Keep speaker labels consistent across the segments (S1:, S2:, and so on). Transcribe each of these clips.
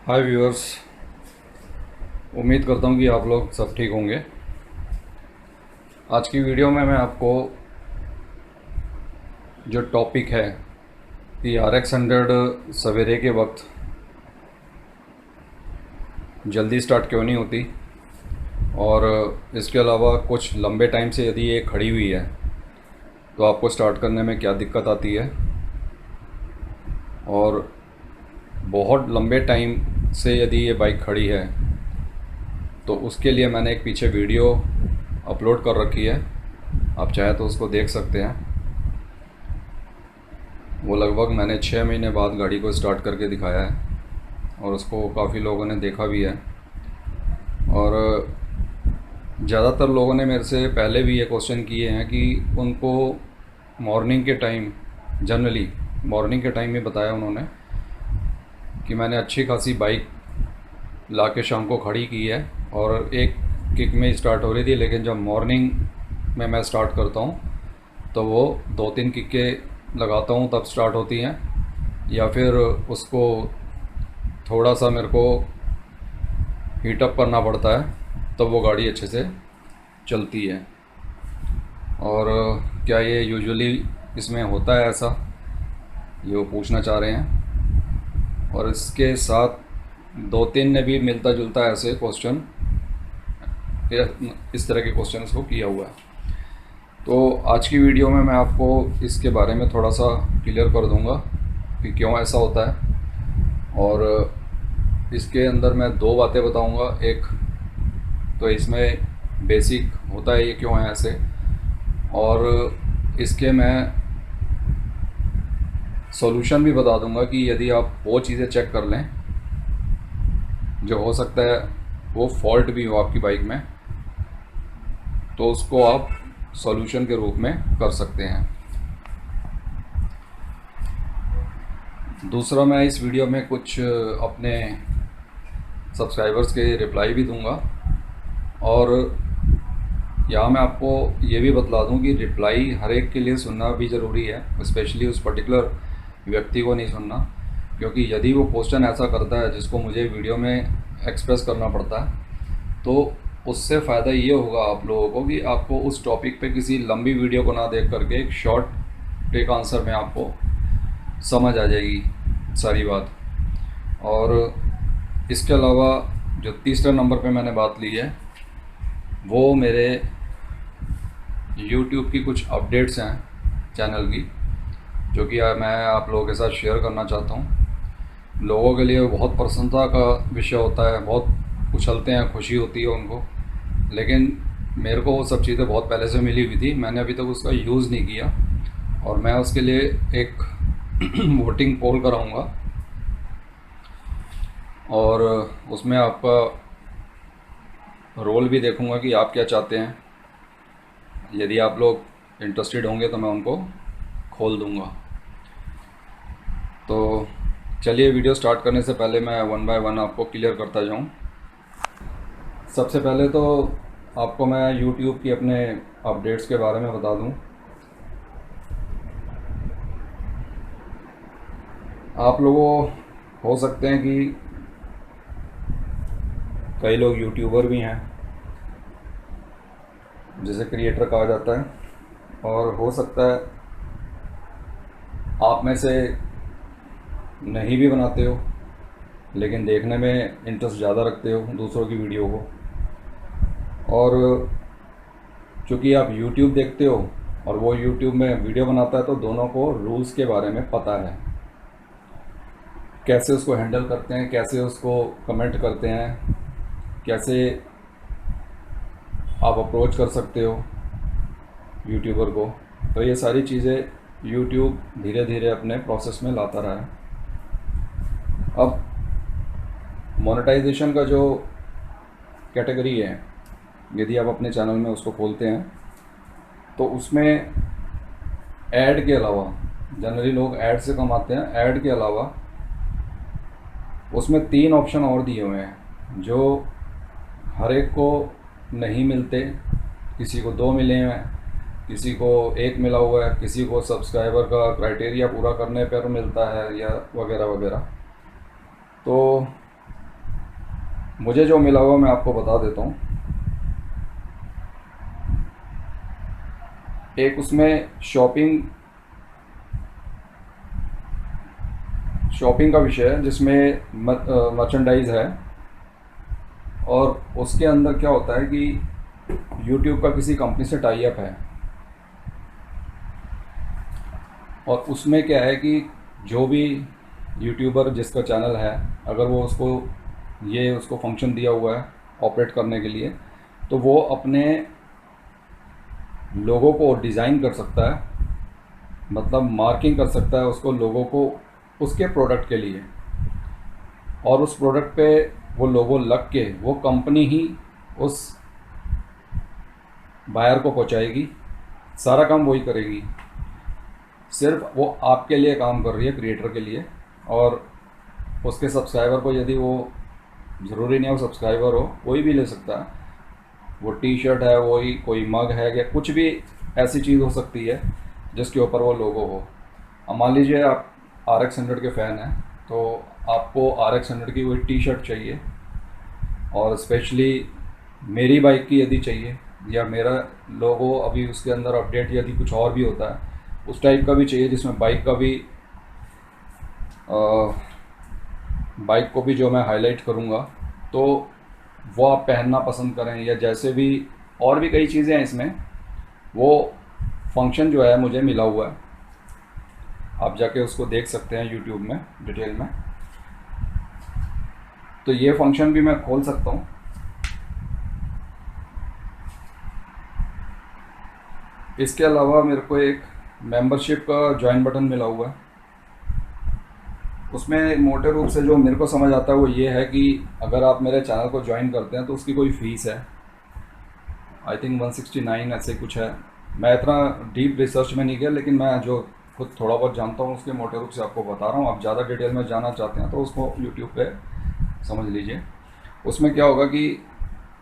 S1: हाय viewers, उम्मीद करता हूँ कि आप लोग सब ठीक होंगे। आज की वीडियो में मैं आपको जो टॉपिक है कि RX 100 सवेरे के वक्त जल्दी स्टार्ट क्यों नहीं होती, और इसके अलावा कुछ लंबे टाइम से यदि ये खड़ी हुई है तो आपको स्टार्ट करने में क्या दिक्कत आती है, और बहुत लंबे टाइम से यदि ये बाइक खड़ी है तो उसके लिए मैंने एक पीछे वीडियो अपलोड कर रखी है। आप चाहे तो उसको देख सकते हैं। वो लगभग मैंने 6 महीने बाद गाड़ी को स्टार्ट करके दिखाया है और उसको काफ़ी लोगों ने देखा भी है। और ज़्यादातर लोगों ने मेरे से पहले भी ये क्वेश्चन किए हैं कि उनको मॉर्निंग के टाइम, जनरली मॉर्निंग के टाइम में बताया उन्होंने कि मैंने अच्छी खासी बाइक ला के शाम को खड़ी की है और एक किक में स्टार्ट हो रही थी, लेकिन जब मॉर्निंग में मैं स्टार्ट करता हूँ तो वो 2-3 किक्के लगाता हूँ तब स्टार्ट होती हैं, या फिर उसको थोड़ा सा मेरे को हीटअप करना पड़ता है तब वो गाड़ी अच्छे से चलती है। और क्या ये यूजुअली इसमें होता है ऐसा, ये वो पूछना चाह रहे हैं। और इसके साथ 2-3 ने भी मिलता जुलता ऐसे क्वेश्चन, इस तरह के क्वेश्चन को किया हुआ है। तो आज की वीडियो में मैं आपको इसके बारे में थोड़ा सा क्लियर कर दूंगा कि क्यों ऐसा होता है, और इसके अंदर मैं 2 बातें बताऊंगा। एक तो इसमें बेसिक होता है ये क्यों है ऐसे, और इसके मैं सॉल्यूशन भी बता दूंगा कि यदि आप वो चीज़ें चेक कर लें जो हो सकता है वो फॉल्ट भी हो आपकी बाइक में, तो उसको आप सॉल्यूशन के रूप में कर सकते हैं। दूसरा, मैं इस वीडियो में कुछ अपने सब्सक्राइबर्स के रिप्लाई भी दूंगा, और यहाँ मैं आपको ये भी बतला दूं कि रिप्लाई हर एक के लिए सुनना भी ज़रूरी है, स्पेशली उस पर्टिकुलर व्यक्ति को नहीं सुनना, क्योंकि यदि वो क्वेश्चन ऐसा करता है जिसको मुझे वीडियो में एक्सप्रेस करना पड़ता है तो उससे फ़ायदा ये होगा आप लोगों को कि आपको उस टॉपिक पे किसी लंबी वीडियो को ना देख करके एक शॉर्ट टेक आंसर में आपको समझ आ जाएगी सारी बात। और इसके अलावा जो तीसरे नंबर पे मैंने बात ली है वो मेरे YouTube की कुछ अपडेट्स हैं चैनल की, जो कि मैं आप लोगों के साथ शेयर करना चाहता हूँ। लोगों के लिए बहुत प्रसन्नता का विषय होता है, बहुत उछलते हैं, खुशी होती है उनको, लेकिन मेरे को वो सब चीज़ें बहुत पहले से मिली हुई थी, मैंने अभी तक उसका यूज़ नहीं किया, और मैं उसके लिए एक वोटिंग पोल कराऊंगा और उसमें आपका रोल भी देखूंगा कि आप क्या चाहते हैं। यदि आप लोग इंटरेस्टेड होंगे तो मैं उनको खोल दूंगा। तो चलिए, वीडियो स्टार्ट करने से पहले मैं 1 बाय 1 आपको क्लियर करता जाऊं। सबसे पहले तो आपको मैं YouTube की अपने अपडेट्स के बारे में बता दूं। आप लोगों हो सकते हैं कि कई लोग यूट्यूबर भी हैं, जिसे क्रिएटर कहा जाता है, और हो सकता है आप में से नहीं भी बनाते हो लेकिन देखने में इंटरेस्ट ज़्यादा रखते हो दूसरों की वीडियो को। और चूँकि आप YouTube देखते हो और वो YouTube में वीडियो बनाता है तो दोनों को रूल्स के बारे में पता है, कैसे उसको हैंडल करते हैं, कैसे उसको कमेंट करते हैं, कैसे आप अप्रोच कर सकते हो यूट्यूबर को। तो ये सारी चीज़ें YouTube धीरे धीरे अपने प्रोसेस में लाता रहा है। अब मोनेटाइजेशन का जो कैटेगरी है, यदि आप अपने चैनल में उसको खोलते हैं तो उसमें ऐड के अलावा, जनरली लोग ऐड से कमाते हैं, ऐड के अलावा उसमें 3 ऑप्शन और दिए हुए हैं जो हर एक को नहीं मिलते। किसी को 2 मिले हैं, किसी को 1 मिला हुआ है, किसी को सब्सक्राइबर का क्राइटेरिया पूरा करने पर मिलता है, या वगैरह वगैरह। तो मुझे जो मिला हुआ मैं आपको बता देता हूँ। एक उसमें शॉपिंग का विषय है जिसमें मर्चेंडाइज है, और उसके अंदर क्या होता है कि यूट्यूब का किसी कंपनी से टाई अप है, और उसमें क्या है कि जो भी यूट्यूबर जिसका चैनल है, अगर वो उसको फंक्शन दिया हुआ है ऑपरेट करने के लिए, तो वो अपने लोगों को डिज़ाइन कर सकता है, मतलब मार्किंग कर सकता है उसको, लोगों को उसके प्रोडक्ट के लिए, और उस प्रोडक्ट पे वो लोगो लग के वो कंपनी ही उस बायर को पहुंचाएगी, सारा काम वही करेगी, सिर्फ वो आपके लिए काम कर रही है, क्रिएटर के लिए। और उसके सब्सक्राइबर को, यदि वो ज़रूरी नहीं है वो सब्सक्राइबर हो, कोई भी ले सकता है, वो टी शर्ट है, वही कोई मग है, या कुछ भी ऐसी चीज़ हो सकती है जिसके ऊपर वो लोगो हो। अब मान लीजिए आप RX 100 के फ़ैन हैं, तो आपको RX 100 की वही टी शर्ट चाहिए, और स्पेशली मेरी बाइक की यदि चाहिए, या मेरा लोगो अभी उसके अंदर अपडेट यदि कुछ और भी होता है उस टाइप का भी चाहिए, जिसमें बाइक को भी जो मैं हाईलाइट करूँगा, तो वो आप पहनना पसंद करें, या जैसे भी और भी कई चीज़ें हैं इसमें, वो फंक्शन जो है मुझे मिला हुआ है। आप जाके उसको देख सकते हैं यूट्यूब में डिटेल में। तो ये फंक्शन भी मैं खोल सकता हूँ। इसके अलावा मेरे को एक मेंबरशिप का ज्वाइन बटन मिला हुआ है। उसमें मोटे रूप से जो मेरे को समझ आता है वो ये है कि अगर आप मेरे चैनल को ज्वाइन करते हैं तो उसकी कोई फ़ीस है, आई थिंक 169 ऐसे कुछ है। मैं इतना डीप रिसर्च में नहीं किया, लेकिन मैं जो खुद थोड़ा बहुत जानता हूँ उसके मोटे रूप से आपको बता रहा हूँ। आप ज़्यादा डिटेल में जानना चाहते हैं तो उसको यूट्यूब पे समझ लीजिए। उसमें क्या होगा कि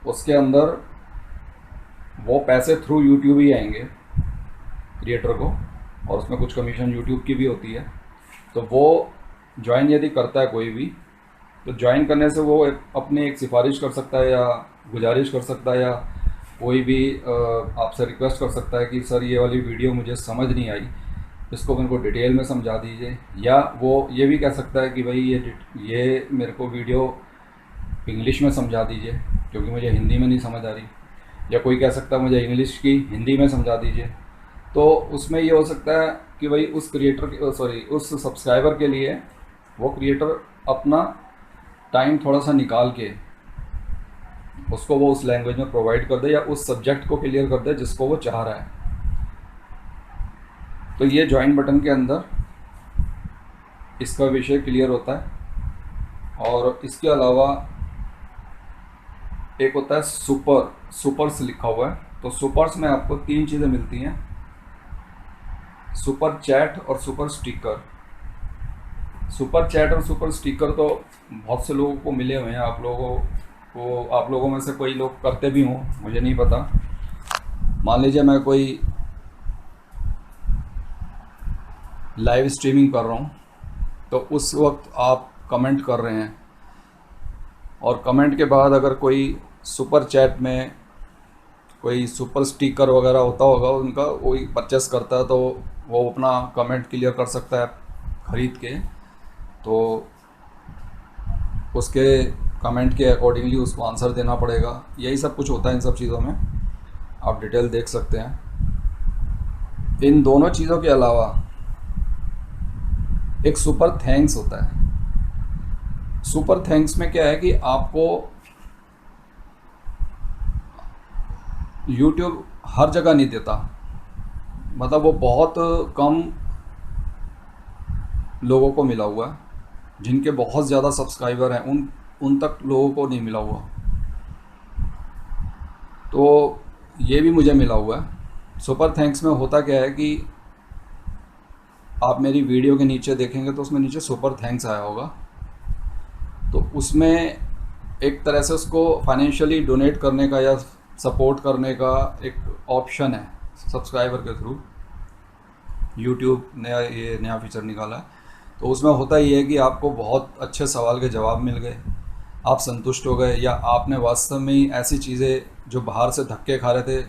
S1: उसके अंदर वो पैसे थ्रू यूट्यूब ही आएंगे क्रिएटर को, और उसमें कुछ कमीशन यूट्यूब की भी होती है। तो वो ज्वाइन यदि करता है कोई भी, तो ज्वाइन करने से वो अपनी एक सिफारिश कर सकता है, या गुजारिश कर सकता है, या कोई भी आपसे रिक्वेस्ट कर सकता है कि सर ये वाली वीडियो मुझे समझ नहीं आई, इसको मेरे को डिटेल में समझा दीजिए। या वो ये भी कह सकता है कि भाई ये मेरे को वीडियो इंग्लिश में समझा दीजिए क्योंकि मुझे हिंदी में नहीं समझ आ रही। या कोई कह सकता है मुझे इंग्लिश की हिंदी में समझा दीजिए। तो उसमें ये हो सकता है कि भाई उस सब्सक्राइबर के लिए वो क्रिएटर अपना टाइम थोड़ा सा निकाल के उसको वो उस लैंग्वेज में प्रोवाइड कर दे, या उस सब्जेक्ट को क्लियर कर दे जिसको वो चाह रहा है। तो ये ज्वाइन बटन के अंदर इसका विषय क्लियर होता है। और इसके अलावा एक होता है सुपर्स लिखा हुआ है। तो सुपर्स में आपको 3 चीज़ें मिलती हैं, सुपर चैट और सुपर स्टिकर। सुपर चैट और सुपर स्टिकर तो बहुत से लोगों को मिले हुए हैं। आप लोगों में से कोई लोग करते भी हों, मुझे नहीं पता। मान लीजिए मैं कोई लाइव स्ट्रीमिंग कर रहा हूँ, तो उस वक्त आप कमेंट कर रहे हैं, और कमेंट के बाद अगर कोई सुपर चैट में कोई सुपर स्टिकर वगैरह होता होगा उनका, कोई परचेस करता है, तो वो अपना कमेंट क्लियर कर सकता है ख़रीद के। तो उसके कमेंट के अकॉर्डिंगली उसको आंसर देना पड़ेगा। यही सब कुछ होता है इन सब चीज़ों में, आप डिटेल देख सकते हैं। इन दोनों चीज़ों के अलावा एक सुपर थैंक्स होता है। सुपर थैंक्स में क्या है कि आपको यूट्यूब हर जगह नहीं देता, मतलब वो बहुत कम लोगों को मिला हुआ है, जिनके बहुत ज़्यादा सब्सक्राइबर हैं उन तक लोगों को नहीं मिला हुआ। तो ये भी मुझे मिला हुआ है। सुपर थैंक्स में होता क्या है कि आप मेरी वीडियो के नीचे देखेंगे तो उसमें नीचे सुपर थैंक्स आया होगा, तो उसमें एक तरह से उसको फाइनेंशियली डोनेट करने का या सपोर्ट करने का एक ऑप्शन है सब्सक्राइबर के थ्रू। यूट्यूब ये नया फीचर निकाला है। तो उसमें होता ही है कि आपको बहुत अच्छे सवाल के जवाब मिल गए, आप संतुष्ट हो गए, या आपने वास्तव में ही ऐसी चीज़ें जो बाहर से धक्के खा रहे थे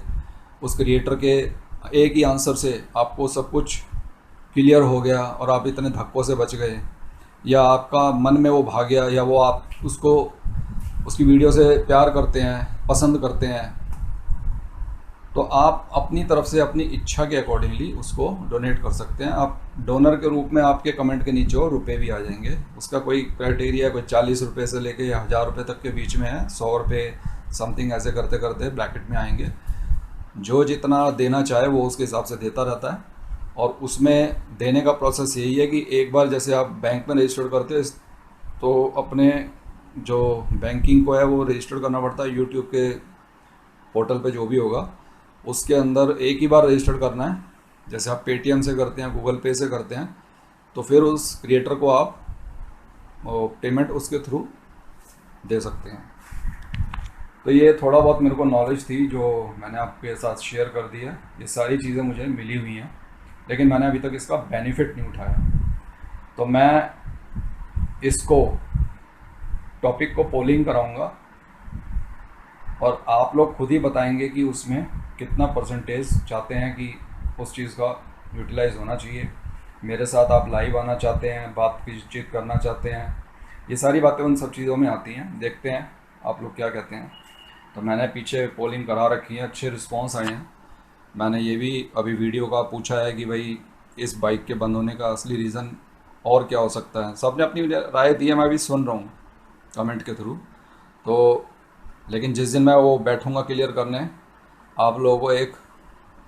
S1: उस क्रिएटर के एक ही आंसर से आपको सब कुछ क्लियर हो गया और आप इतने धक्कों से बच गए, या आपका मन में वो भाग गया, या वो आप उसको उसकी वीडियो से प्यार करते हैं, पसंद करते हैं, तो आप अपनी तरफ से अपनी इच्छा के अकॉर्डिंगली उसको डोनेट कर सकते हैं। आप डोनर के रूप में आपके कमेंट के नीचे और रुपए भी आ जाएंगे। उसका कोई क्राइटेरिया, कोई 40 रुपये से लेके 1000 रुपये तक के बीच में है, 100 रुपये समथिंग, ऐसे करते करते ब्रैकेट में आएंगे। जो जितना देना चाहे वो उसके हिसाब से देता रहता है। और उसमें देने का प्रोसेस यही है कि एक बार जैसे आप बैंक में रजिस्टर करते हो तो अपने जो बैंकिंग को है वो रजिस्टर करना पड़ता है यूट्यूब के पोर्टल पे, जो भी होगा उसके अंदर एक ही बार रजिस्टर करना है। जैसे आप पेटीएम से करते हैं, गूगल पे से करते हैं, तो फिर उस क्रिएटर को आप पेमेंट उसके थ्रू दे सकते हैं। तो ये थोड़ा बहुत मेरे को नॉलेज थी जो मैंने आपके साथ शेयर कर दी है। ये सारी चीज़ें मुझे मिली हुई हैं, लेकिन मैंने अभी तक इसका बेनिफिट नहीं उठाया। तो मैं इसको टॉपिक को पोलिंग कराऊंगा और आप लोग खुद ही बताएंगे कि उसमें कितना परसेंटेज चाहते हैं कि उस चीज़ का यूटिलाइज़ होना चाहिए। मेरे साथ आप लाइव आना चाहते हैं, बातचीत करना चाहते हैं, ये सारी बातें उन सब चीज़ों में आती हैं। देखते हैं आप लोग क्या कहते हैं। तो मैंने पीछे पोलिंग करा रखी है, अच्छे रिस्पॉन्स आए हैं। मैंने ये भी अभी वीडियो का पूछा है कि भाई इस बाइक के बंद होने का असली रीज़न और क्या हो सकता है। सबने अपनी राय दी है, मैं भी सुन रहा हूँ कमेंट के थ्रू। तो लेकिन जिस दिन मैं वो बैठूंगा क्लियर करने, आप लोगों को एक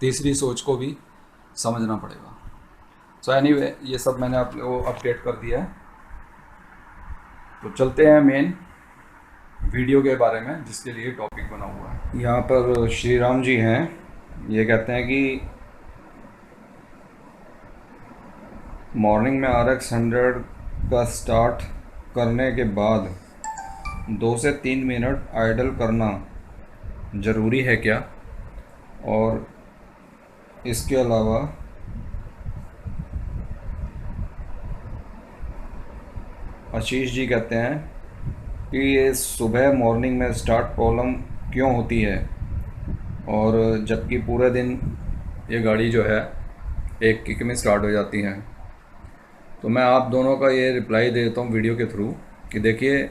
S1: तीसरी सोच को भी समझना पड़ेगा। सो एनीवे, ये सब मैंने आप लोगों को अपडेट कर दिया है। तो चलते हैं मेन वीडियो के बारे में जिसके लिए टॉपिक बना हुआ है। यहाँ पर श्री राम जी हैं, ये कहते हैं कि मॉर्निंग में RX 100 का स्टार्ट करने के बाद 2 से 3 मिनट आइडल करना ज़रूरी है क्या, और इसके अलावा आशीष जी कहते हैं कि ये सुबह मॉर्निंग में स्टार्ट प्रॉब्लम क्यों होती है, और जबकि पूरे दिन ये गाड़ी जो है एक किक में स्टार्ट हो जाती है। तो मैं आप दोनों का ये रिप्लाई दे देता हूँ वीडियो के थ्रू कि देखिए,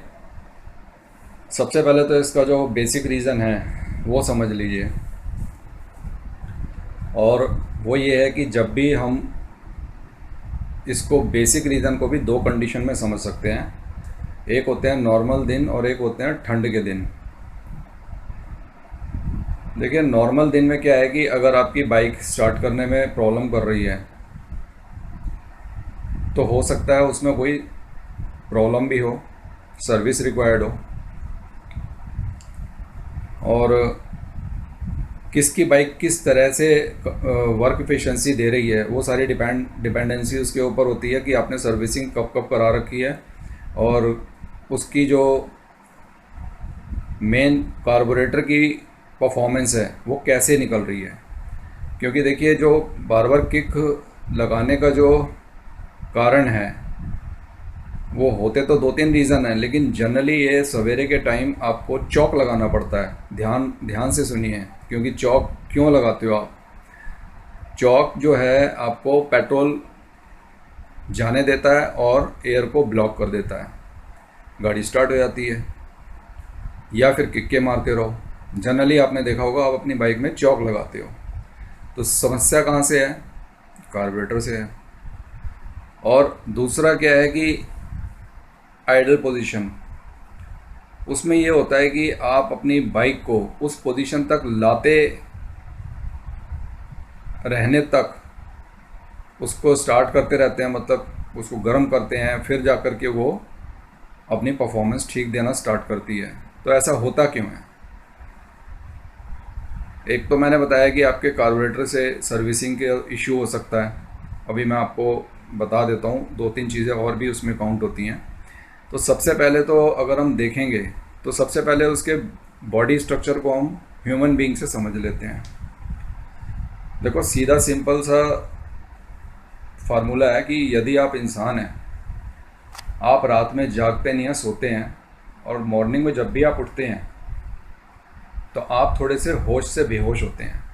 S1: सबसे पहले तो इसका जो बेसिक रीज़न है वो समझ लीजिए, और वो ये है कि जब भी हम इसको बेसिक रीज़न को भी 2 कंडीशन में समझ सकते हैं। एक होते हैं नॉर्मल दिन और एक होते हैं ठंड के दिन। देखिए, नॉर्मल दिन में क्या है कि अगर आपकी बाइक स्टार्ट करने में प्रॉब्लम कर रही है तो हो सकता है उसमें कोई प्रॉब्लम भी हो, सर्विस रिक्वायर्ड हो, और किसकी बाइक किस तरह से वर्क एफिशिएंसी दे रही है वो सारी डिपेंडेंसी उसके ऊपर होती है कि आपने सर्विसिंग कब कब करा रखी है, और उसकी जो मेन कार्बोरेटर की परफॉर्मेंस है वो कैसे निकल रही है। क्योंकि देखिए, जो बार बार किक लगाने का जो कारण है वो होते तो 2-3 रीज़न हैं, लेकिन जनरली ये सवेरे के टाइम आपको चौक लगाना पड़ता है। ध्यान से सुनिए, क्योंकि चौक क्यों लगाते हो आप? चौक जो है आपको पेट्रोल जाने देता है और एयर को ब्लॉक कर देता है, गाड़ी स्टार्ट हो जाती है। या फिर किक्के मारते रहो, जनरली आपने देखा होगा आप अपनी बाइक में चौक लगाते हो। तो समस्या कहाँ से है? कार्बोरेटर से है। और दूसरा क्या है कि आइडल पोजीशन, उसमें ये होता है कि आप अपनी बाइक को उस पोजीशन तक लाते रहने तक उसको स्टार्ट करते रहते हैं, मतलब उसको गर्म करते हैं, फिर जा कर के वो अपनी परफॉर्मेंस ठीक देना स्टार्ट करती है। तो ऐसा होता क्यों है? एक तो मैंने बताया कि आपके कार्बोरेटर से सर्विसिंग के इशू हो सकता है। अभी मैं आपको बता देता हूँ, 2-3 चीज़ें और भी उसमें काउंट होती हैं। तो सबसे पहले तो अगर हम देखेंगे तो सबसे पहले उसके बॉडी स्ट्रक्चर को हम ह्यूमन बीइंग से समझ लेते हैं। देखो, सीधा सिंपल सा फार्मूला है कि यदि आप इंसान हैं, आप रात में जागते नहीं हैं, सोते हैं, और मॉर्निंग में जब भी आप उठते हैं तो आप थोड़े से होश से बेहोश होते हैं।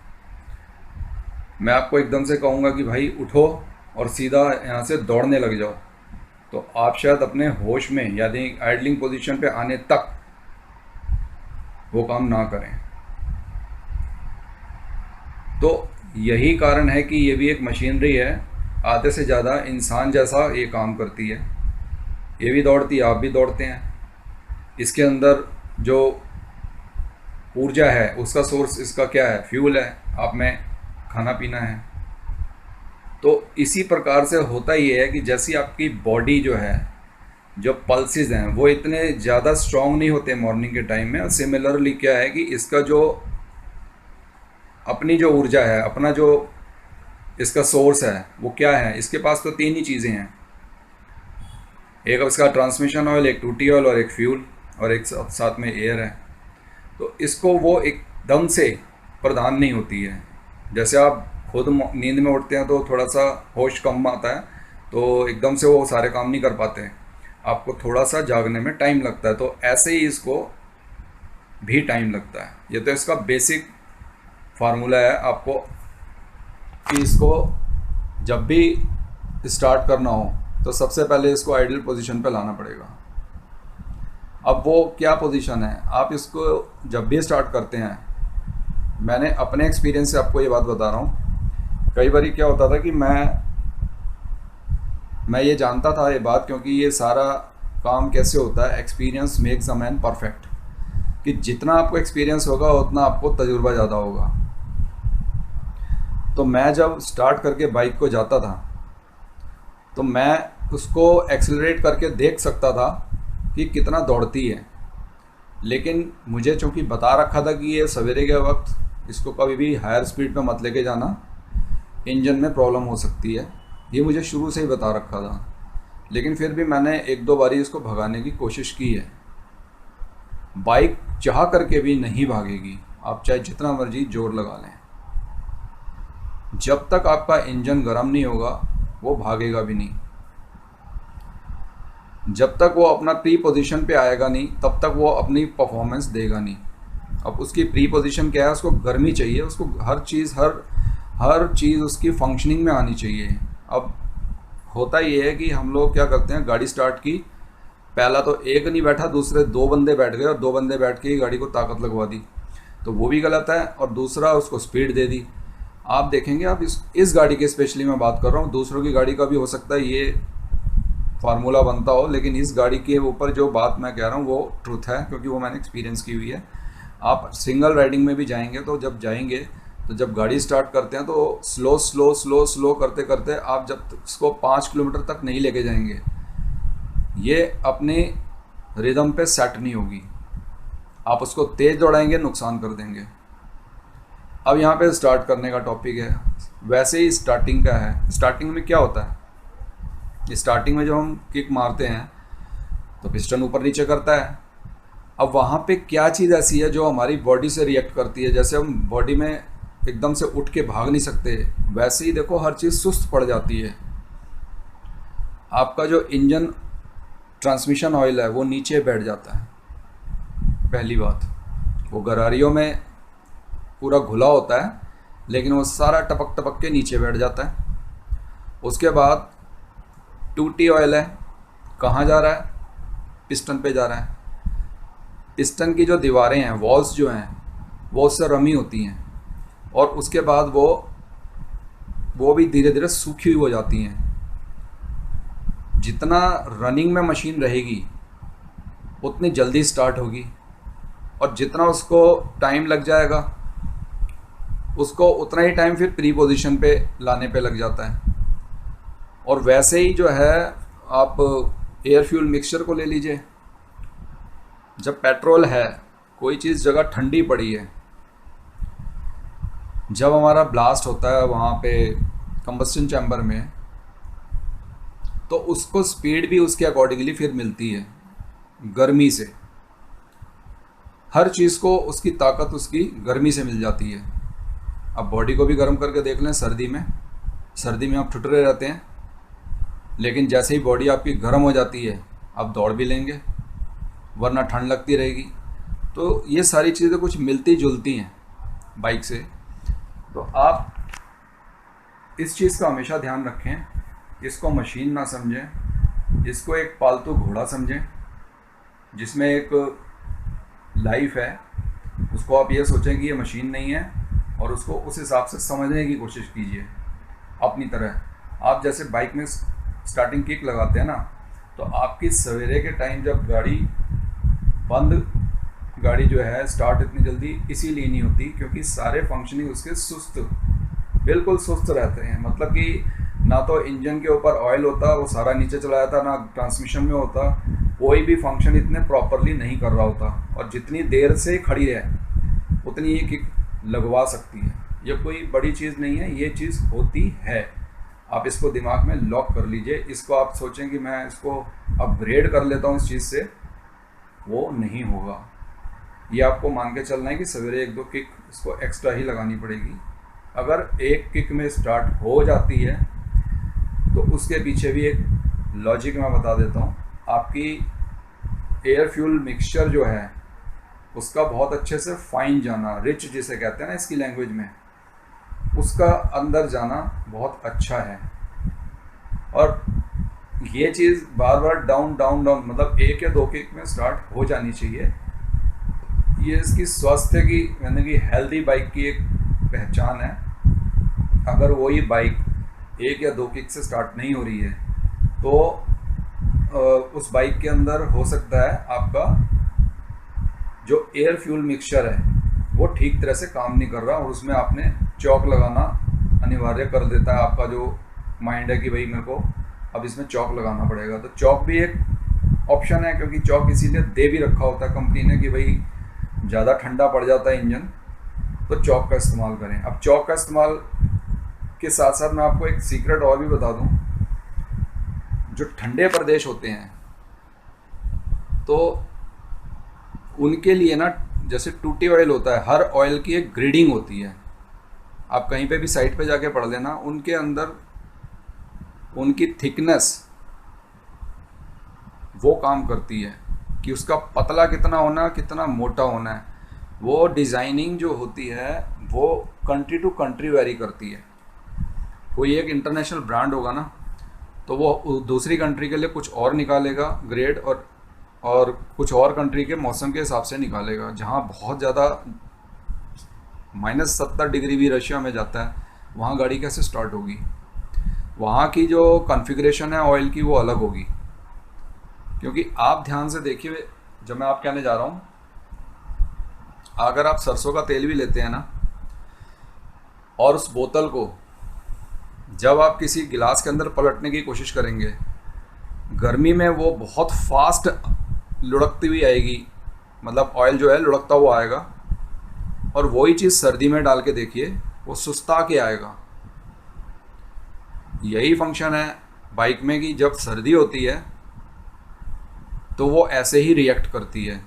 S1: मैं आपको एकदम से कहूँगा कि भाई उठो और सीधा यहाँ से दौड़ने लग जाओ, तो आप शायद अपने होश में यानी आइडलिंग पोजीशन पे आने तक वो काम ना करें। तो यही कारण है कि ये भी एक मशीनरी है, आधे से ज़्यादा इंसान जैसा ये काम करती है। ये भी दौड़ती है, आप भी दौड़ते हैं। इसके अंदर जो ऊर्जा है उसका सोर्स इसका क्या है? फ्यूल है, आप में खाना पीना है। तो इसी प्रकार से होता ये है कि जैसी आपकी बॉडी जो है, जो पल्सेस हैं वो इतने ज़्यादा स्ट्रॉन्ग नहीं होते मॉर्निंग के टाइम में। और सिमिलरली क्या है कि इसका जो अपनी जो ऊर्जा है, अपना जो इसका सोर्स है वो क्या है? इसके पास तो तीन ही चीज़ें हैं, एक इसका ट्रांसमिशन ऑयल, एक टूटी ऑयल और एक फ्यूल, और एक साथ में एयर है। तो इसको वो एकदम से प्रदान नहीं होती है। जैसे आप खुद नींद में उठते हैं तो थोड़ा सा होश कम आता है, तो एकदम से वो सारे काम नहीं कर पाते, आपको थोड़ा सा जागने में टाइम लगता है। तो ऐसे ही इसको भी टाइम लगता है। ये तो इसका बेसिक फार्मूला है आपको कि इसको जब भी स्टार्ट करना हो तो सबसे पहले इसको आइडल पोजीशन पे लाना पड़ेगा। अब वो क्या पोजीशन है, आप इसको जब भी स्टार्ट करते हैं, मैंने अपने एक्सपीरियंस से आपको ये बात बता रहा हूँ। कई बार क्या होता था कि मैं ये जानता था ये बात, क्योंकि ये सारा काम कैसे होता है, experience makes a man perfect, कि जितना आपको एक्सपीरियंस होगा उतना आपको तजुर्बा ज़्यादा होगा। तो मैं जब स्टार्ट करके बाइक को जाता था तो मैं उसको एक्सेलरेट करके देख सकता था कि कितना दौड़ती है, लेकिन मुझे चूँकि बता रखा था कि ये सवेरे के वक्त इसको कभी भी हायर स्पीड पे मत लेके जाना, इंजन में प्रॉब्लम हो सकती है, ये मुझे शुरू से ही बता रखा था। लेकिन फिर भी मैंने एक दो बारी इसको भगाने की कोशिश की है। बाइक चाह करके भी नहीं भागेगी, आप चाहे जितना मर्जी जोर लगा लें, जब तक आपका इंजन गर्म नहीं होगा वो भागेगा भी नहीं। जब तक वो अपना प्री पोजीशन पे आएगा नहीं तब तक वो अपनी परफॉर्मेंस देगा नहीं। अब उसकी प्री पोजीशन क्या है, उसको गर्मी चाहिए, उसको हर चीज़ उसकी फंक्शनिंग में आनी चाहिए। अब होता ये है कि हम लोग क्या करते हैं, गाड़ी स्टार्ट की, पहला तो एक नहीं बैठा, दूसरे दो बंदे बैठ गए और दो बंदे बैठ के गाड़ी को ताकत लगवा दी, तो वो भी गलत है। और दूसरा उसको स्पीड दे दी। आप देखेंगे, आप इस गाड़ी की स्पेशली मैं बात कर रहा हूँ, दूसरों की गाड़ी का भी हो सकता है ये फार्मूला बनता हो, लेकिन इस गाड़ी के ऊपर जो बात मैं कह रहा हूँ वो ट्रूथ है, क्योंकि वो मैंने एक्सपीरियंस की हुई है। आप सिंगल राइडिंग में भी जाएंगे तो जब गाड़ी स्टार्ट करते हैं तो स्लो करते करते आप जब तक इसको 5 किलोमीटर तक नहीं लेके जाएंगे, ये अपने रिदम पे सेट नहीं होगी। आप उसको तेज़ दौड़ाएंगे, नुकसान कर देंगे। अब यहाँ पे स्टार्ट करने का टॉपिक है, वैसे ही स्टार्टिंग का है। स्टार्टिंग में क्या होता है, स्टार्टिंग में जब हम किक मारते हैं तो पिस्टन ऊपर नीचे करता है। अब वहाँ पे क्या चीज़ ऐसी है जो हमारी बॉडी से रिएक्ट करती है, जैसे हम बॉडी में एकदम से उठ के भाग नहीं सकते, वैसे ही देखो हर चीज़ सुस्त पड़ जाती है। आपका जो इंजन ट्रांसमिशन ऑयल है वो नीचे बैठ जाता है। पहली बात, वो गरारियों में पूरा घुला होता है, लेकिन वो सारा टपक टपक के नीचे बैठ जाता है। उसके बाद टूटी ऑयल है, कहाँ जा रहा है, पिस्टन पे जा रहा है। पिस्टन की जो दीवारें हैं, वॉल्स जो हैं, वो उससे रमी होती हैं, और उसके बाद वो भी धीरे धीरे सूखी हुई हो जाती हैं। जितना रनिंग में मशीन रहेगी उतनी जल्दी स्टार्ट होगी, और जितना उसको टाइम लग जाएगा उसको उतना ही टाइम फिर प्री पोजीशन पे लाने पे लग जाता है। और वैसे ही जो है, आप एयर फ्यूल मिक्सचर को ले लीजिए। जब पेट्रोल है, कोई चीज़ जगह ठंडी पड़ी है, जब हमारा ब्लास्ट होता है वहाँ पे कंबस्टन चैम्बर में, तो उसको स्पीड भी उसके अकॉर्डिंगली फिर मिलती है गर्मी से। हर चीज़ को उसकी ताकत उसकी गर्मी से मिल जाती है। अब बॉडी को भी गर्म करके देख लें, सर्दी में आप ठुठुरे रहते हैं, लेकिन जैसे ही बॉडी आपकी गर्म हो जाती है आप दौड़ भी लेंगे। वरना ठंड लगती रहेगी। तो ये सारी चीज़ें कुछ मिलती जुलती हैं बाइक से। तो आप इस चीज़ का हमेशा ध्यान रखें, इसको मशीन ना समझें, इसको एक पालतू घोड़ा समझें जिसमें एक लाइफ है। उसको आप ये सोचें कि ये मशीन नहीं है और उसको उस हिसाब से समझने की कोशिश कीजिए अपनी तरह। आप जैसे बाइक में स्टार्टिंग किक लगाते हैं ना, तो आपकी सवेरे के टाइम जब गाड़ी जो है स्टार्ट इतनी जल्दी इसीलिए नहीं होती क्योंकि सारे फंक्शनिंग उसके बिल्कुल सुस्त रहते हैं। मतलब कि ना तो इंजन के ऊपर ऑयल होता, वो सारा नीचे चला जाता, ना ट्रांसमिशन में होता, कोई भी फंक्शन इतने प्रॉपरली नहीं कर रहा होता। और जितनी देर से खड़ी है उतनी ये किक लगवा सकती है। ये कोई बड़ी चीज़ नहीं है, ये चीज़ होती है। आप इसको दिमाग में लॉक कर लीजिए। इसको आप सोचें कि मैं इसको अपग्रेड कर लेता हूँ इस चीज़ से, वो नहीं होगा। ये आपको मान के चलना है कि सवेरे एक दो किक इसको एक्स्ट्रा ही लगानी पड़ेगी। अगर एक किक में स्टार्ट हो जाती है तो उसके पीछे भी एक लॉजिक मैं बता देता हूँ। आपकी एयर फ्यूल मिक्सचर जो है उसका बहुत अच्छे से फाइन जाना, रिच जिसे कहते हैं ना इसकी लैंग्वेज में, उसका अंदर जाना बहुत अच्छा है। और ये चीज़ बार बार डाउन डाउन डाउन मतलब एक या दो किक में स्टार्ट हो जानी चाहिए। ये इसकी स्वास्थ्य की यानी कि हेल्दी बाइक की एक पहचान है। अगर वही बाइक एक या दो किक से स्टार्ट नहीं हो रही है तो उस बाइक के अंदर हो सकता है आपका जो एयर फ्यूल मिक्सचर है वो ठीक तरह से काम नहीं कर रहा और उसमें आपने चॉक लगाना अनिवार्य कर देता है। आपका जो माइंड है कि भाई मेरे को अब इसमें चॉक लगाना पड़ेगा, तो चॉक भी एक ऑप्शन है क्योंकि चॉक इसीलिए दे भी रखा होता है कंपनी ने कि भाई ज़्यादा ठंडा पड़ जाता है इंजन, तो चॉक का इस्तेमाल करें। अब चॉक का इस्तेमाल के साथ साथ मैं आपको एक सीक्रेट और भी बता दूं। जो ठंडे प्रदेश होते हैं तो उनके लिए ना, जैसे टूटी ऑयल होता है, हर ऑयल की एक ग्रेडिंग होती है। आप कहीं पे भी साइट पे जाके पढ़ लेना, उनके अंदर उनकी थिकनेस वो काम करती है कि उसका पतला कितना होना, कितना मोटा होना है। वो डिज़ाइनिंग जो होती है वो कंट्री टू कंट्री वेरी करती है। कोई एक इंटरनेशनल ब्रांड होगा ना तो वो दूसरी कंट्री के लिए कुछ और निकालेगा ग्रेड, और कुछ और कंट्री के मौसम के हिसाब से निकालेगा। जहाँ बहुत ज़्यादा -70 डिग्री भी रशिया में जाता है, वहाँ गाड़ी कैसे स्टार्ट होगी? वहाँ की जो कॉन्फ़िगरेशन है ऑयल की वो अलग होगी। क्योंकि आप ध्यान से देखिए, जब मैं आप कहने जा रहा हूँ, अगर आप सरसों का तेल भी लेते हैं ना और उस बोतल को जब आप किसी गिलास के अंदर पलटने की कोशिश करेंगे, गर्मी में वो बहुत फास्ट लुढ़कती हुई आएगी, मतलब ऑयल जो है लुढ़कता हुआ आएगा। और वही चीज़ सर्दी में डाल के देखिए, वो सुस्ता के आएगा। यही फंक्शन है बाइक में कि जब सर्दी होती है तो वो ऐसे ही रिएक्ट करती है।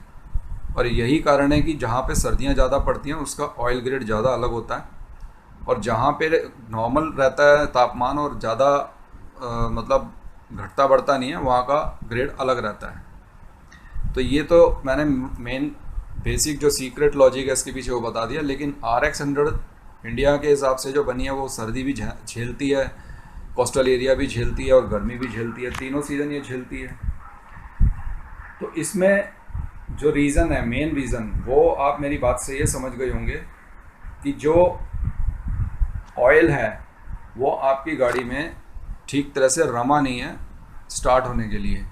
S1: और यही कारण है कि जहाँ पे सर्दियाँ ज़्यादा पड़ती हैं उसका ऑयल ग्रेड ज़्यादा अलग होता है, और जहाँ पे नॉर्मल रहता है तापमान और ज़्यादा मतलब घटता बढ़ता नहीं है, वहाँ का ग्रेड अलग रहता है। तो ये तो मैंने मेन बेसिक जो सीक्रेट लॉजिक है इसके पीछे वो बता दिया। लेकिन RX 100 इंडिया के हिसाब से जो बनी है वो सर्दी भी झेलती है, कोस्टल एरिया भी झेलती है और गर्मी भी झेलती है, तीनों सीज़न ये झेलती है। तो इसमें जो रीज़न है, मेन रीज़न, वो आप मेरी बात से ये समझ गए होंगे कि जो ऑयल है वो आपकी गाड़ी में ठीक तरह से रमा नहीं है स्टार्ट होने के लिए।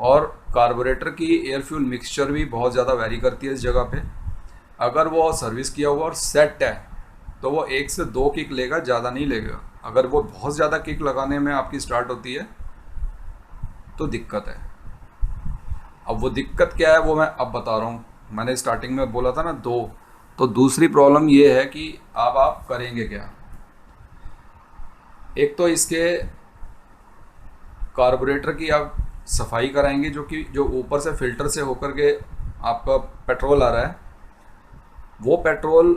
S1: और कार्बोरेटर की एयर फ्यूल मिक्सचर भी बहुत ज़्यादा वैरी करती है इस जगह पे। अगर वो सर्विस किया हुआ और सेट है तो वो 1 से 2 किक लेगा, ज़्यादा नहीं लेगा। अगर वो बहुत ज़्यादा किक लगाने में आपकी स्टार्ट होती है तो दिक्कत है। अब वो दिक्कत क्या है वो मैं अब बता रहा हूँ। मैंने स्टार्टिंग में बोला था ना 2, तो दूसरी प्रॉब्लम ये है कि अब आप करेंगे क्या। एक तो इसके कार्बोरेटर की आप सफाई कराएंगे, जो ऊपर से फिल्टर से होकर के आपका पेट्रोल आ रहा है, वो पेट्रोल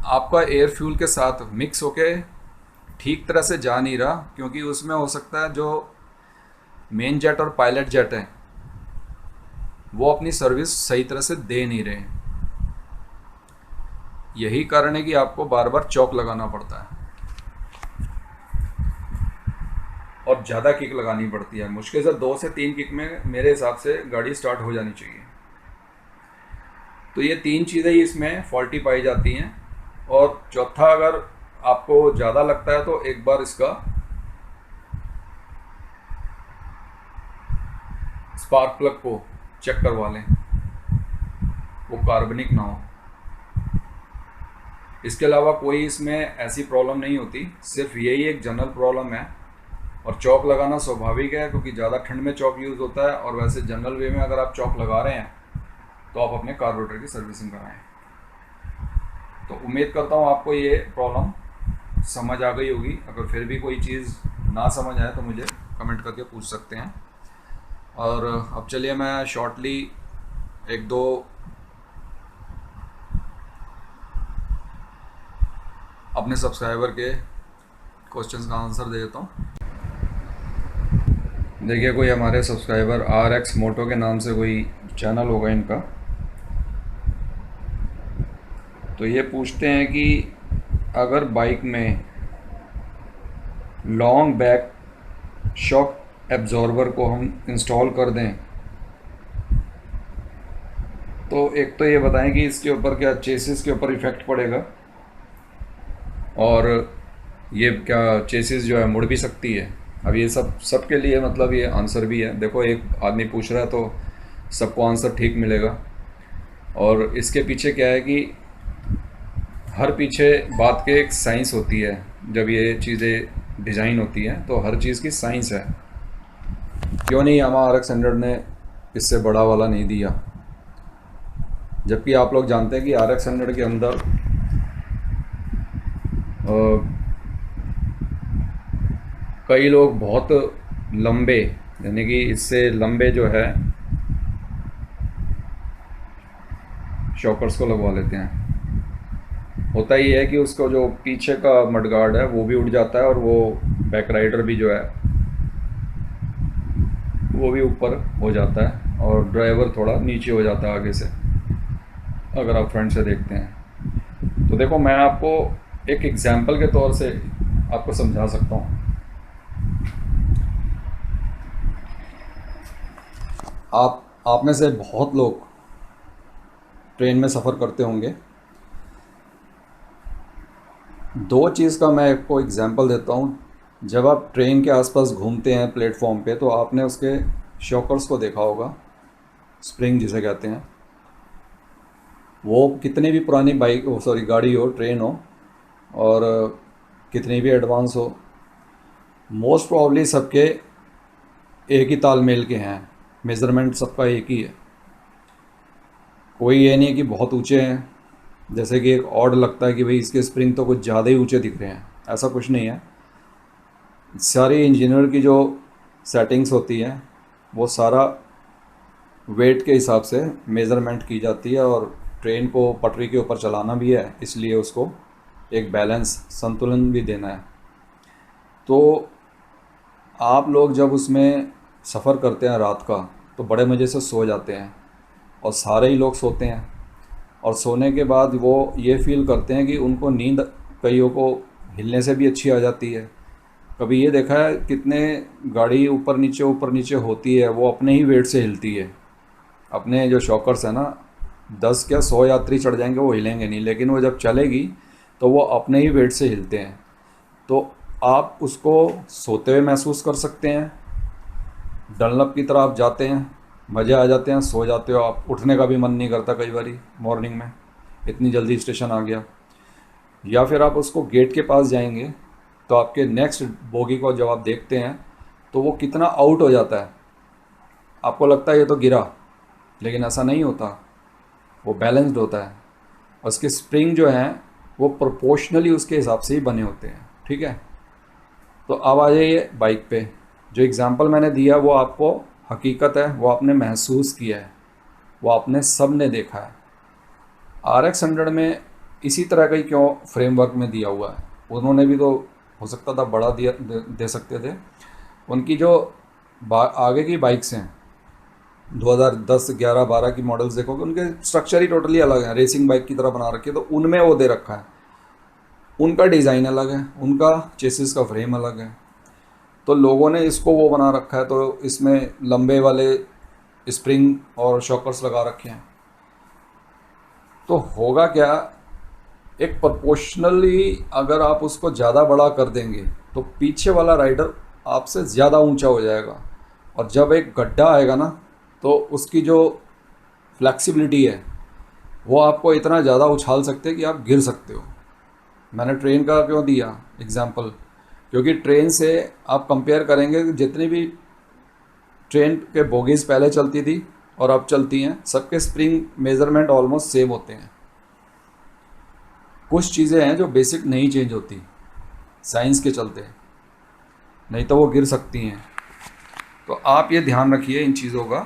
S1: आपका एयर फ्यूल के साथ मिक्स होके ठीक तरह से जा नहीं रहा, क्योंकि उसमें हो सकता है जो मेन जेट और पायलट जेट है वो अपनी सर्विस सही तरह से दे नहीं रहे। यही कारण है कि आपको बार बार चौक लगाना पड़ता है और ज़्यादा किक लगानी पड़ती है। मुश्किल से 2 से 3 किक में मेरे हिसाब से गाड़ी स्टार्ट हो जानी चाहिए। तो ये 3 चीज़ें ही इसमें फॉल्टी पाई जाती हैं। और चौथा, अगर आपको ज़्यादा लगता है तो एक बार इसका स्पार्क प्लग को चेक करवा लें, वो कार्बनिक ना हो। इसके अलावा कोई इसमें ऐसी प्रॉब्लम नहीं होती, सिर्फ यही एक जनरल प्रॉब्लम है। और चौक लगाना स्वाभाविक है क्योंकि ज़्यादा ठंड में चौक यूज़ होता है। और वैसे जनरल वे में अगर आप चौक लगा रहे हैं तो आप अपने कार्बोरेटर की सर्विसिंग कराएं। तो उम्मीद करता हूँ आपको ये प्रॉब्लम समझ आ गई होगी। अगर फिर भी कोई चीज़ ना समझ आए तो मुझे कमेंट करके पूछ सकते हैं। और अब चलिए मैं शॉर्टली 1-2 अपने सब्सक्राइबर के क्वेश्चंस का आंसर दे देता हूँ। देखिए, कोई हमारे सब्सक्राइबर RX मोटो के नाम से कोई चैनल होगा इनका, तो ये पूछते हैं कि अगर बाइक में लॉन्ग बैक शॉक एब्जॉर्बर को हम इंस्टॉल कर दें तो एक तो ये बताएं कि इसके ऊपर क्या चेसिस के ऊपर इफ़ेक्ट पड़ेगा, और ये क्या चेसिस जो है मुड़ भी सकती है। अब ये सब के लिए मतलब ये आंसर भी है। देखो, एक आदमी पूछ रहा है तो सबको आंसर ठीक मिलेगा। और इसके पीछे क्या है कि हर पीछे बात के एक साइंस होती है। जब ये चीज़ें डिज़ाइन होती हैं तो हर चीज़ की साइंस है। क्यों नहीं यामाहा RX 100 ने इससे बड़ा वाला नहीं दिया, जबकि आप लोग जानते हैं कि RX 100 के अंदर कई लोग बहुत लंबे, यानी कि इससे लंबे जो है शॉकर्स को लगवा लेते हैं। होता ही है कि उसको जो पीछे का मडगार्ड है वो भी उड़ जाता है और वो बैक राइडर भी जो है वो भी ऊपर हो जाता है और ड्राइवर थोड़ा नीचे हो जाता है आगे से, अगर आप फ्रंट से देखते हैं। तो देखो, मैं आपको एक एग्जांपल के तौर से आपको समझा सकता हूँ। आप में से बहुत लोग ट्रेन में सफ़र करते होंगे। 2 चीज़ का मैं आपको एग्जांपल देता हूँ। जब आप ट्रेन के आसपास घूमते हैं प्लेटफॉर्म पे, तो आपने उसके शॉकर्स को देखा होगा, स्प्रिंग जिसे कहते हैं। वो कितनी भी पुरानी गाड़ी हो, ट्रेन हो, और कितनी भी एडवांस हो, मोस्ट प्रॉब्ली सबके एक ही तालमेल के हैं। मेज़रमेंट सबका एक ही है। कोई ये नहीं है कि बहुत ऊंचे हैं, जैसे कि एक ऑड लगता है कि भाई इसके स्प्रिंग तो कुछ ज़्यादा ही ऊंचे दिख रहे हैं। ऐसा कुछ नहीं है। सारी इंजीनियर की जो सेटिंग्स होती हैं वो सारा वेट के हिसाब से मेज़रमेंट की जाती है। और ट्रेन को पटरी के ऊपर चलाना भी है, इसलिए उसको एक बैलेंस, संतुलन भी देना है। तो आप लोग जब उसमें सफ़र करते हैं रात का, तो बड़े मज़े से सो जाते हैं, और सारे ही लोग सोते हैं। और सोने के बाद वो ये फील करते हैं कि उनको नींद कईयों को हिलने से भी अच्छी आ जाती है। कभी ये देखा है कितने गाड़ी ऊपर नीचे होती है, वो अपने ही वेट से हिलती है। अपने जो शॉकर्स हैं ना, 10 क्या 100 यात्री चढ़ जाएंगे वो हिलेंगे नहीं, लेकिन वो जब चलेगी तो वो अपने ही वेट से हिलते हैं। तो आप उसको सोते हुए महसूस कर सकते हैं। डनलप की तरह आप जाते हैं, मज़े आ जाते हैं, सो जाते हो आप, उठने का भी मन नहीं करता कई बारी मॉर्निंग में, इतनी जल्दी स्टेशन आ गया। या फिर आप उसको गेट के पास जाएंगे तो आपके नेक्स्ट बोगी को जब आप देखते हैं तो वो कितना आउट हो जाता है। आपको लगता है ये तो गिरा, लेकिन ऐसा नहीं होता, वो बैलेंस्ड होता है। उसके स्प्रिंग जो हैं वो प्रोपोर्शनली उसके हिसाब से ही बने होते हैं। ठीक है। तो अब आ जाइए बाइक पे। जो एग्ज़ाम्पल मैंने दिया वो आपको हकीकत है, वो आपने महसूस किया है, वो आपने सब ने देखा है। RX 100 में इसी तरह का ही क्यों फ्रेमवर्क में दिया हुआ है। उन्होंने भी तो हो सकता था बड़ा दे सकते थे। उनकी जो आगे की बाइक्स हैं 2010, 11, 12 की मॉडल्स देखोगे, उनके स्ट्रक्चर ही टोटली अलग है, रेसिंग बाइक की तरह बना रखी है, तो उनमें वो दे रखा है, उनका डिज़ाइन अलग है, उनका चेसिस का फ्रेम अलग है, तो लोगों ने इसको वो बना रखा है, तो इसमें लंबे वाले स्प्रिंग और शॉकर्स लगा रखे हैं। तो होगा क्या, एक प्रोपोर्शनली अगर आप उसको ज़्यादा बड़ा कर देंगे तो पीछे वाला राइडर आपसे ज़्यादा ऊंचा हो जाएगा, और जब एक गड्ढा आएगा ना, तो उसकी जो फ्लेक्सिबिलिटी है वो आपको इतना ज़्यादा उछाल सकते हैं कि आप गिर सकते हो। मैंने ट्रेन का क्यों दिया एग्जांपल, क्योंकि ट्रेन से आप कंपेयर करेंगे, जितनी भी ट्रेन के बोगीज़ पहले चलती थी और अब चलती हैं, सबके स्प्रिंग मेज़रमेंट ऑलमोस्ट सेम होते हैं। कुछ चीज़ें हैं जो बेसिक नहीं चेंज होती साइंस के चलते, नहीं तो वो गिर सकती हैं। तो आप ये ध्यान रखिए इन चीज़ों का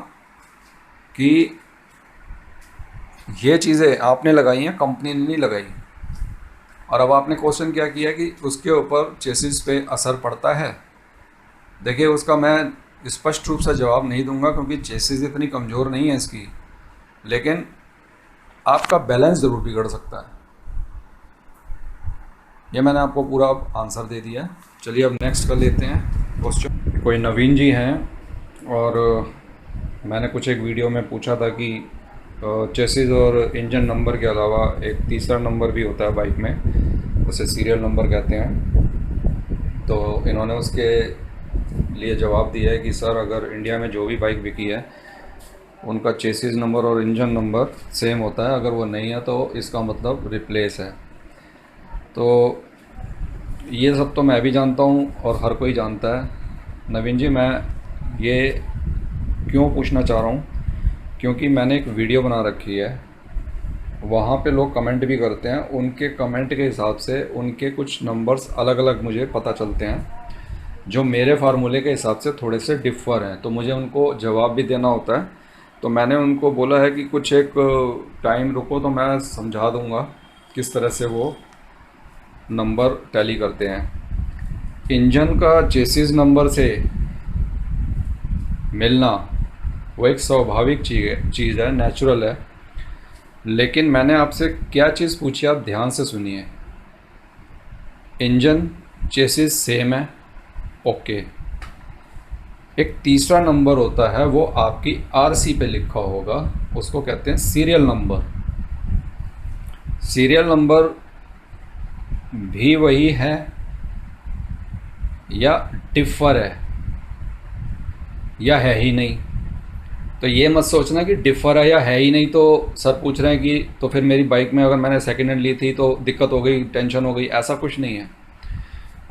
S1: कि ये चीज़ें आपने लगाई हैं, कंपनी ने नहीं लगाई। और अब आपने क्वेश्चन क्या किया कि उसके ऊपर चेसिस पे असर पड़ता है। देखिए, उसका मैं स्पष्ट रूप से जवाब नहीं दूंगा क्योंकि चेसिस इतनी कमज़ोर नहीं है इसकी, लेकिन आपका बैलेंस ज़रूर बिगड़ सकता है। ये मैंने आपको पूरा आंसर दे दिया है। चलिए अब नेक्स्ट कर लेते हैं क्वेश्चन। कोई नवीन जी हैं और मैंने कुछ एक वीडियो में पूछा था कि चेसिस और इंजन नंबर के अलावा एक तीसरा नंबर भी होता है बाइक में, उसे सीरियल नंबर कहते हैं। तो इन्होंने उसके लिए जवाब दिया है कि सर, अगर इंडिया में जो भी बाइक बिकी है उनका चेसिस नंबर और इंजन नंबर सेम होता है, अगर वो नहीं है तो इसका मतलब रिप्लेस है। तो ये सब तो मैं भी जानता हूँ और हर कोई जानता है। नवीन जी, मैं ये क्यों पूछना चाह रहा हूँ, क्योंकि मैंने एक वीडियो बना रखी है, वहाँ पे लोग कमेंट भी करते हैं, उनके कमेंट के हिसाब से उनके कुछ नंबर्स अलग अलग मुझे पता चलते हैं, जो मेरे फार्मूले के हिसाब से थोड़े से डिफ़र हैं, तो मुझे उनको जवाब भी देना होता है। तो मैंने उनको बोला है कि कुछ एक टाइम रुको तो मैं समझा दूँगा किस तरह से वो नंबर टैली करते हैं। इंजन का चेसिस नंबर से मिलना वो एक स्वाभाविक चीज़ है, नेचुरल है। लेकिन मैंने आपसे क्या चीज़ पूछी, आप ध्यान से सुनिए। इंजन चेसिस सेम है, ओके। एक तीसरा नंबर होता है, वो आपकी आरसी पे लिखा होगा, उसको कहते हैं सीरियल नंबर। सीरियल नंबर भी वही है या डिफ़र है या है ही नहीं। तो ये मत सोचना कि डिफ़र है या है ही नहीं, तो सर पूछ रहे हैं कि तो फिर मेरी बाइक में अगर मैंने सेकेंड हैंड ली थी तो दिक्कत हो गई, टेंशन हो गई। ऐसा कुछ नहीं है।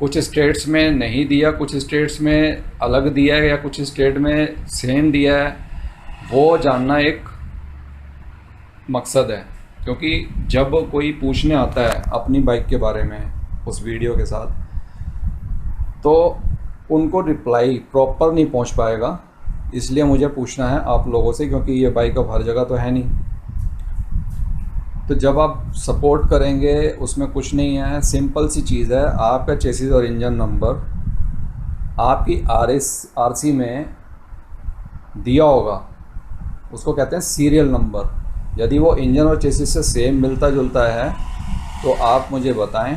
S1: कुछ स्टेट्स में नहीं दिया, कुछ स्टेट्स में अलग दिया है या कुछ स्टेट में सेम दिया है, वो जानना एक मकसद है। क्योंकि जब कोई पूछने आता है अपनी बाइक के बारे में उस वीडियो के साथ, तो उनको रिप्लाई प्रॉपर नहीं पहुंच पाएगा, इसलिए मुझे पूछना है आप लोगों से, क्योंकि ये बाइक अब हर जगह तो है नहीं। तो जब आप सपोर्ट करेंगे, उसमें कुछ नहीं है, सिंपल सी चीज़ है। आपका चेसिस और इंजन नंबर आपकी आरसी में दिया होगा, उसको कहते हैं सीरियल नंबर। यदि वो इंजन और चेसिस से सेम मिलता जुलता है तो आप मुझे बताएं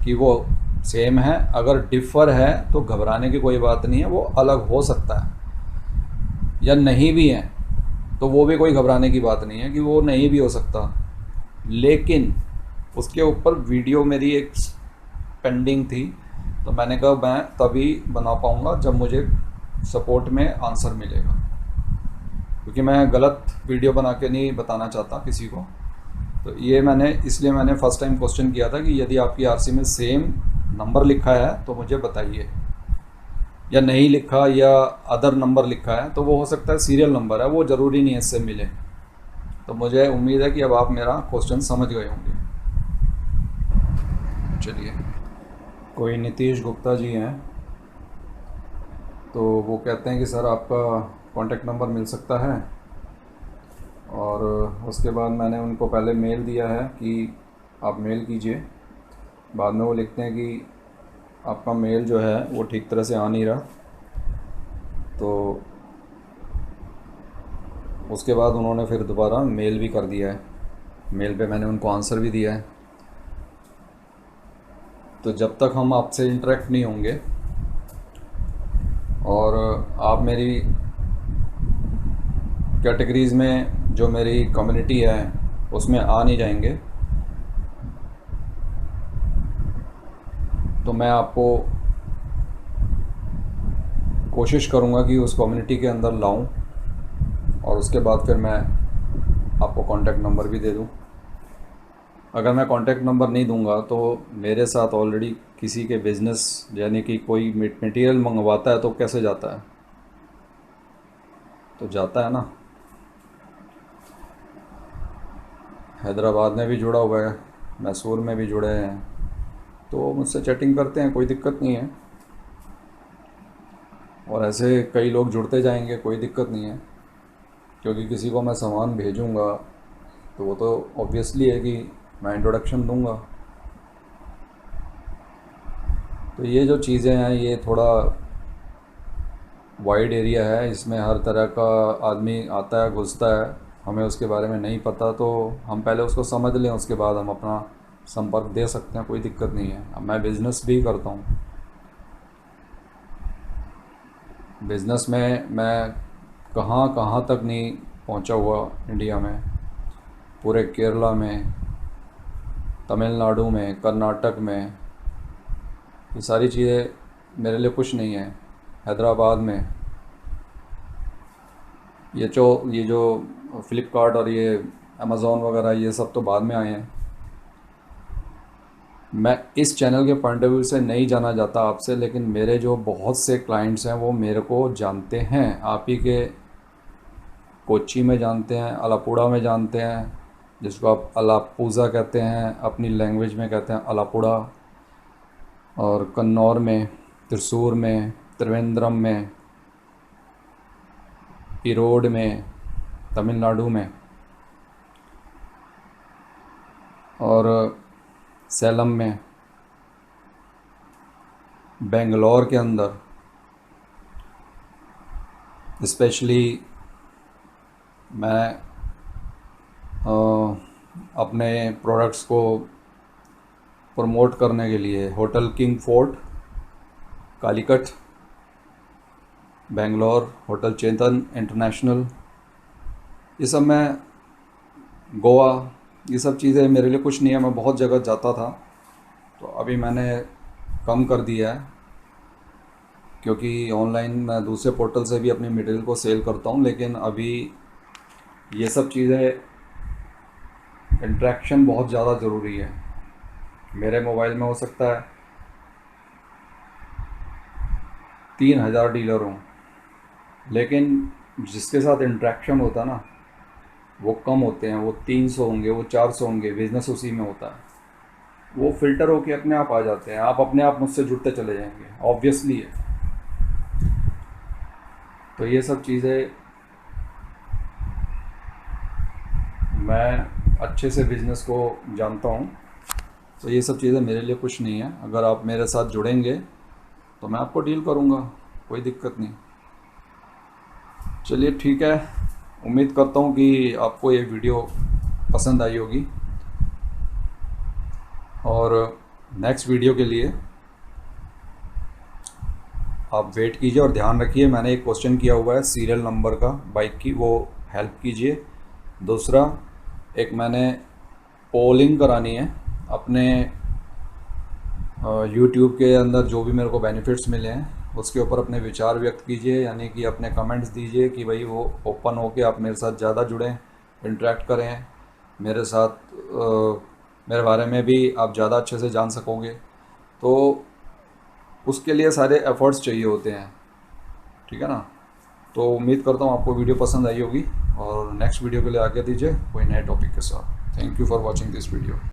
S1: कि वो सेम है। अगर डिफ़र है तो घबराने की कोई बात नहीं है, वो अलग हो सकता है। या नहीं भी है तो वो भी कोई घबराने की बात नहीं है कि वो नहीं भी हो सकता। लेकिन उसके ऊपर वीडियो मेरी एक पेंडिंग थी, तो मैंने कहा मैं तभी बना पाऊँगा जब मुझे सपोर्ट में आंसर मिलेगा, क्योंकि मैं गलत वीडियो बना के नहीं बताना चाहता किसी को। तो ये इसलिए मैंने फ़र्स्ट टाइम क्वेश्चन किया था कि यदि आपकी आरसी में सेम नंबर लिखा है तो मुझे बताइए, या नहीं लिखा या अदर नंबर लिखा है तो वो हो सकता है सीरियल नंबर है, वो ज़रूरी नहीं है इससे मिले। तो मुझे उम्मीद है कि अब आप मेरा क्वेश्चन समझ गए होंगे। चलिए, कोई नीतीश गुप्ता जी हैं, तो वो कहते हैं कि सर आपका कॉन्टैक्ट नंबर मिल सकता है। और उसके बाद मैंने उनको पहले मेल दिया है कि आप मेल कीजिए। बाद में वो लिखते हैं कि आपका मेल जो है वो ठीक तरह से आ नहीं रहा। तो उसके बाद उन्होंने फिर दोबारा मेल भी कर दिया है, मेल पे मैंने उनको आंसर भी दिया है। तो जब तक हम आपसे इंटरेक्ट नहीं होंगे और आप मेरी कैटेगरीज़ में, जो मेरी कम्युनिटी है उसमें आ नहीं जाएंगे, तो मैं आपको कोशिश करूँगा कि उस कम्युनिटी के अंदर लाऊं, और उसके बाद फिर मैं आपको कॉन्टैक्ट नंबर भी दे दूं। अगर मैं कॉन्टैक्ट नंबर नहीं दूंगा तो मेरे साथ ऑलरेडी किसी के बिज़नेस, यानी कि कोई मटेरियल मंगवाता है तो कैसे जाता है, तो जाता है ना। हैदराबाद में भी जुड़ा हुआ है, मैसूर में भी जुड़े हैं, तो मुझसे चैटिंग करते हैं, कोई दिक्कत नहीं है। और ऐसे कई लोग जुड़ते जाएंगे, कोई दिक्कत नहीं है, क्योंकि किसी को मैं सामान भेजूंगा तो वो तो ऑब्वियसली है कि मैं इंट्रोडक्शन दूंगा। तो ये जो चीज़ें हैं ये थोड़ा वाइड एरिया है, इसमें हर तरह का आदमी आता है घुसता है, हमें उसके बारे में नहीं पता, तो हम पहले उसको समझ लें, उसके बाद हम अपना संपर्क दे सकते हैं, कोई दिक्कत नहीं है। अब मैं बिज़नेस भी करता हूँ, बिज़नेस में मैं कहाँ कहाँ तक नहीं पहुँचा हुआ इंडिया में, पूरे केरला में, तमिलनाडु में, कर्नाटक में, ये सारी चीज़ें मेरे लिए कुछ नहीं है। हैदराबाद में ये जो फ्लिपकार्ट और ये अमेज़ॉन वगैरह ये सब तो बाद में आए हैं। मैं इस चैनल के पॉइंट ऑफ व्यू से नहीं जाना चाहता आपसे, लेकिन मेरे जो बहुत से क्लाइंट्स हैं वो मेरे को जानते हैं, आप ही के कोच्चि में जानते हैं, अलापुड़ा में जानते हैं, जिसको आप अलापूज़ा कहते हैं, अपनी लैंग्वेज में कहते हैं अलापुड़ा, और कन्नौर में, त्रिशूर में, त्रिवेंद्रम में, ईरोड में, तमिलनाडु में, और सैलम में, बेंगलोर के अंदर स्पेशली मैं अपने प्रोडक्ट्स को प्रमोट करने के लिए hotel King Fort, Calicut, Bangalore, hotel Chetan international, ये सब मैं, गोवा, ये सब चीज़ें मेरे लिए कुछ नहीं है। मैं बहुत जगह जाता था, तो अभी मैंने कम कर दिया है, क्योंकि ऑनलाइन मैं दूसरे पोर्टल से भी अपनी मटेरियल को सेल करता हूँ, लेकिन अभी ये सब चीज़ें, इंटरेक्शन बहुत ज़्यादा ज़रूरी है। मेरे मोबाइल में हो सकता है 3000 डीलर हों, लेकिन जिसके साथ इंटरेक्शन होता है ना वो कम होते हैं, वो 300 होंगे, वो 400 होंगे, बिज़नेस उसी में होता है, वो फ़िल्टर होके अपने आप आ जाते हैं, आप अपने आप मुझसे जुड़ते चले जाएंगे, ऑब्वियसली है। तो ये सब चीज़ें मैं अच्छे से बिज़नेस को जानता हूँ, तो ये सब चीज़ें मेरे लिए कुछ नहीं है। अगर आप मेरे साथ जुड़ेंगे तो मैं आपको डील करूँगा, कोई दिक्कत नहीं। चलिए ठीक है, उम्मीद करता हूँ कि आपको ये वीडियो पसंद आई होगी, और नेक्स्ट वीडियो के लिए आप वेट कीजिए, और ध्यान रखिए मैंने एक क्वेश्चन किया हुआ है सीरियल नंबर का बाइक की, वो हेल्प कीजिए। दूसरा, एक मैंने पोलिंग करानी है अपने यूट्यूब के अंदर, जो भी मेरे को बेनिफिट्स मिले हैं उसके ऊपर अपने विचार व्यक्त कीजिए, यानी कि अपने कमेंट्स दीजिए कि भाई वो ओपन होके आप मेरे साथ ज़्यादा जुड़ें, इंटरेक्ट करें मेरे साथ, मेरे बारे में भी आप ज़्यादा अच्छे से जान सकोगे। तो उसके लिए सारे एफ़र्ट्स चाहिए होते हैं, ठीक है ना। तो उम्मीद करता हूँ आपको वीडियो पसंद आई होगी, और नेक्स्ट वीडियो के लिए आगे दीजिए कोई नए टॉपिक के साथ। Thank you for watching this video.